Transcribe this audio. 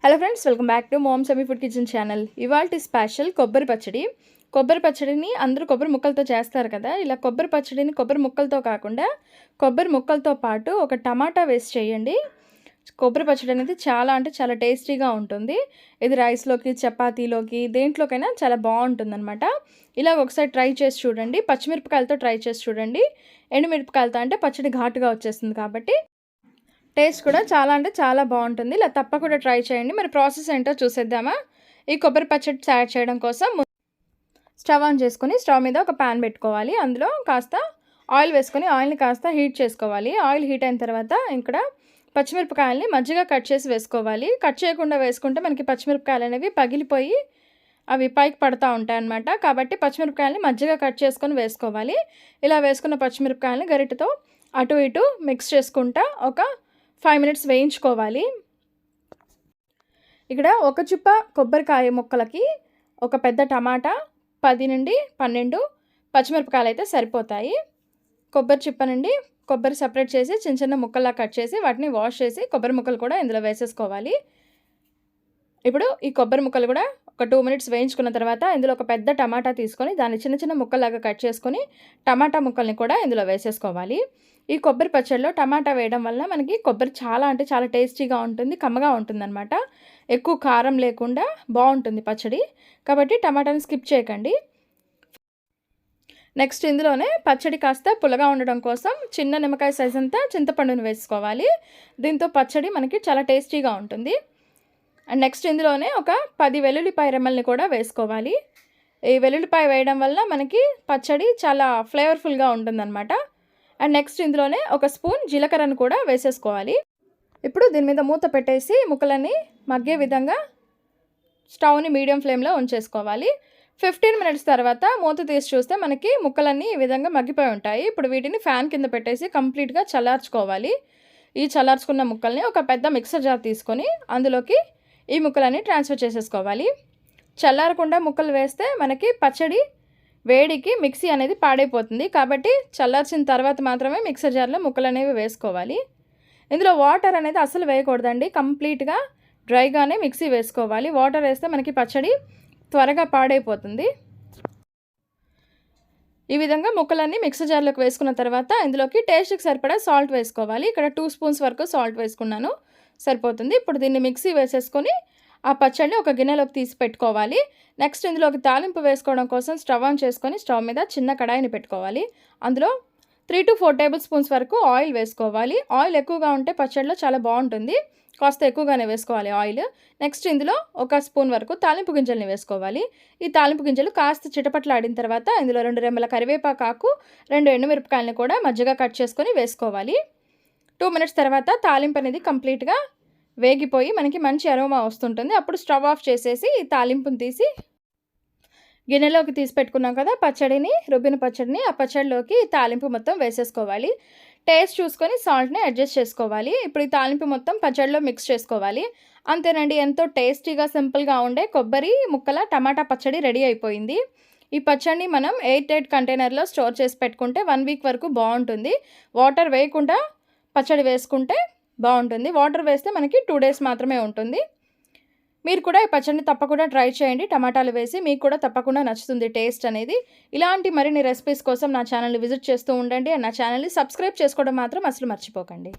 Hello friends, welcome back to mom semi food kitchen channel. ఇవాల్టి special కొబ్బరి పచ్చడి. కొబ్బరి పచ్చడిని అందరూ కొబ్బరి ముక్కలతో చేస్తారు కదా. ఇలా కొబ్బరి పచ్చడిని కొబ్బరి ముక్కలతో కాకుండా కొబ్బరి ముక్కలతో పాటు ఒక టమాటా వేసి చేయండి. కొబ్బరి పచ్చడి అనేది చాలా అంటే చాలా టేస్టీగా ఉంటుంది. ఇది రైస్లోకి, చపాతీలోకి, దేంట్లోకైనా చాలా బాగుంటుందన్నమాట. ఇలా ఒకసారి ట్రై చేసి చూడండి. పచ్చిమిరపకాయలతో ట్రై చేసి చూడండి. ఎండుమిరపకాయలతో అంటే పచ్చడి ఘాటుగా వచ్చేస్తుంది కాబట్టి టేస్ట్ కూడా చాలా అంటే చాలా బాగుంటుంది. ఇలా తప్పకుండా ట్రై చేయండి. మరి ప్రాసెస్ ఏంటో చూసేద్దామా. ఈ కొబ్బరి పచ్చడి తయారు చేయడం కోసం స్టవ్ ఆన్ చేసుకొని స్టవ్ మీద ఒక ప్యాన్ పెట్టుకోవాలి. అందులో కాస్త ఆయిల్ వేసుకొని ఆయిల్ని కాస్త హీట్ చేసుకోవాలి. ఆయిల్ హీట్ అయిన తర్వాత ఇక్కడ పచ్చిమిరపకాయలని మజ్జిగ కట్ చేసి వేసుకోవాలి. కట్ చేయకుండా వేసుకుంటే మనకి పచ్చిమిరపకాయలు అనేవి పగిలిపోయి అవి పైకి పడుతూ ఉంటాయి అన్నమాట. కాబట్టి పచ్చిమిరపకాయలని మజ్జిగ కట్ చేసుకొని వేసుకోవాలి. ఇలా వేసుకున్న పచ్చిమిరపకాయలని గరిటెతో అటు ఇటు మిక్స్ చేసుకుంటా ఒక 5 మినిట్స్ వేయించుకోవాలి. ఇక్కడ ఒక చుప్ప కొబ్బరికాయ ముక్కలకి ఒక పెద్ద టమాటా, 10 నుండి 12 పచ్చిమిరపకాయలు అయితే సరిపోతాయి. కొబ్బరి చిప్ప నుండి కొబ్బరి సపరేట్ చేసి చిన్న చిన్న ముక్కల్లా కట్ చేసి వాటిని వాష్ చేసి కొబ్బరి ముక్కలు కూడా ఇందులో వేసేసుకోవాలి. ఇప్పుడు ఈ కొబ్బరి ముక్కలు కూడా ఒక 2 మినిట్స్ వేయించుకున్న తర్వాత ఇందులో ఒక పెద్ద టమాటా తీసుకొని దాన్ని చిన్న చిన్న ముక్కల్లాగా కట్ చేసుకొని టమాటా ముక్కల్ని కూడా ఇందులో వేసేసుకోవాలి. ఈ కొబ్బరి పచ్చడిలో టమాటా వేయడం వల్ల మనకి కొబ్బరి చాలా అంటే చాలా టేస్టీగా ఉంటుంది, కమ్మగా ఉంటుందన్నమాట. ఎక్కువ కారం లేకుండా బాగుంటుంది పచ్చడి. కాబట్టి టమాటాని స్కిప్ చేయకండి. నెక్స్ట్ ఇందులోనే పచ్చడి కాస్త పుల్లగా ఉండడం కోసం చిన్న నిమ్మకాయ సైజ్ అంతా చింతపండుని వేసుకోవాలి. దీంతో పచ్చడి మనకి చాలా టేస్టీగా ఉంటుంది. అండ్ నెక్స్ట్ ఇందులోనే ఒక 10 వెల్లుల్లిపాయ రెమ్మల్ని కూడా వేసుకోవాలి. ఈ వెల్లుల్లిపాయ వేయడం వల్ల మనకి పచ్చడి చాలా ఫ్లేవర్ఫుల్గా ఉంటుందన్నమాట. అండ్ నెక్స్ట్ ఇందులోనే ఒక స్పూన్ జీలకర్రను కూడా వేసేసుకోవాలి. ఇప్పుడు దీని మీద మూత పెట్టేసి ముక్కలని మగ్గే విధంగా స్టవ్ని మీడియం ఫ్లేమ్లో ఉంచేసుకోవాలి. 15 మినిట్స్ తర్వాత మూత తీసి చూస్తే మనకి ముక్కలన్నీ ఈ విధంగా మగ్గిపోయి ఉంటాయి. ఇప్పుడు వీటిని ఫ్యాన్ కింద పెట్టేసి కంప్లీట్గా చల్లార్చుకోవాలి. ఈ చల్లార్చుకున్న ముక్కల్ని ఒక పెద్ద మిక్సర్ జార్ తీసుకొని అందులోకి ఈ ముక్కలన్నీ ట్రాన్స్ఫర్ చేసేసుకోవాలి. చల్లారకుండా ముక్కలు వేస్తే మనకి పచ్చడి వేడికి మిక్సీ అనేది పాడైపోతుంది. కాబట్టి చల్లార్చిన తర్వాత మాత్రమే మిక్సర్ జార్లో ముక్కలు అనేవి వేసుకోవాలి. ఇందులో వాటర్ అనేది అసలు వేయకూడదండి. కంప్లీట్గా డ్రైగానే మిక్సీ వేసుకోవాలి. వాటర్ వేస్తే మనకి పచ్చడి త్వరగా పాడైపోతుంది. ఈ విధంగా ముక్కలన్నీ మిక్సర్ జార్లోకి వేసుకున్న తర్వాత ఇందులోకి టేస్ట్కి సరిపడా సాల్ట్ వేసుకోవాలి. ఇక్కడ 2 స్పూన్స్ వరకు సాల్ట్ వేసుకున్నాను, సరిపోతుంది. ఇప్పుడు దీన్ని మిక్సీ వేసేసుకొని ఆ పచ్చడిని ఒక గిన్నెలోకి తీసి పెట్టుకోవాలి. నెక్స్ట్ ఇందులోకి తాలింపు వేసుకోవడం కోసం స్టవ్ ఆన్ చేసుకొని స్టవ్ మీద చిన్న కడాయిని పెట్టుకోవాలి. అందులో 3 to 4 టేబుల్ స్పూన్స్ వరకు ఆయిల్ వేసుకోవాలి. ఆయిల్ ఎక్కువగా ఉంటే పచ్చడిలో చాలా బాగుంటుంది. కాస్త ఎక్కువగానే వేసుకోవాలి ఆయిల్. నెక్స్ట్ ఇందులో ఒక స్పూన్ వరకు తాలింపు గింజల్ని వేసుకోవాలి. ఈ తాలింపు గింజలు కాస్త చిటపట్లాడిన తర్వాత ఇందులో 2 రెమ్మల కరివేపాకు, 2 ఎండుమిరపకాయలని కూడా మజ్జిగ కట్ చేసుకొని వేసుకోవాలి. 2 మినిట్స్ తర్వాత తాలింపు అనేది కంప్లీట్గా వేగిపోయి మనకి మంచి అరోమా వస్తుంటుంది. అప్పుడు స్టవ్ ఆఫ్ చేసేసి ఈ తాలింపుని తీసి గిన్నెలోకి తీసి పెట్టుకున్నాం కదా పచ్చడిని, రుబ్బిన పచ్చడిని, ఆ పచ్చడిలోకి తాలింపు మొత్తం వేసేసుకోవాలి. టేస్ట్ చూసుకొని సాల్ట్ని అడ్జస్ట్ చేసుకోవాలి. ఇప్పుడు ఈ తాలింపు మొత్తం పచ్చడిలో మిక్స్ చేసుకోవాలి. అంతేనండి, ఎంతో టేస్టీగా సింపుల్గా ఉండే కొబ్బరి ముక్కల టమాటా పచ్చడి రెడీ అయిపోయింది. ఈ పచ్చడిని మనం ఎయిర్ టైట్ కంటైనర్లో స్టోర్ చేసి పెట్టుకుంటే 1 వీక్ వరకు బాగుంటుంది. వాటర్ వేయకుండా పచ్చడి వేసుకుంటే బాగుంటుంది. వాటర్ వేస్తే మనకి 2 డేస్ మాత్రమే ఉంటుంది. మీరు కూడా ఈ పచ్చడిని తప్పకుండా ట్రై చేయండి. టమాటాలు వేసి మీకు కూడా తప్పకుండా నచ్చుతుంది టేస్ట్ అనేది. ఇలాంటి మరిన్ని రెసిపీస్ కోసం నా ఛానల్ని విజిట్ చేస్తూ ఉండండి. నా ఛానల్ని సబ్స్క్రైబ్ చేసుకోవడం మాత్రం అసలు మర్చిపోకండి.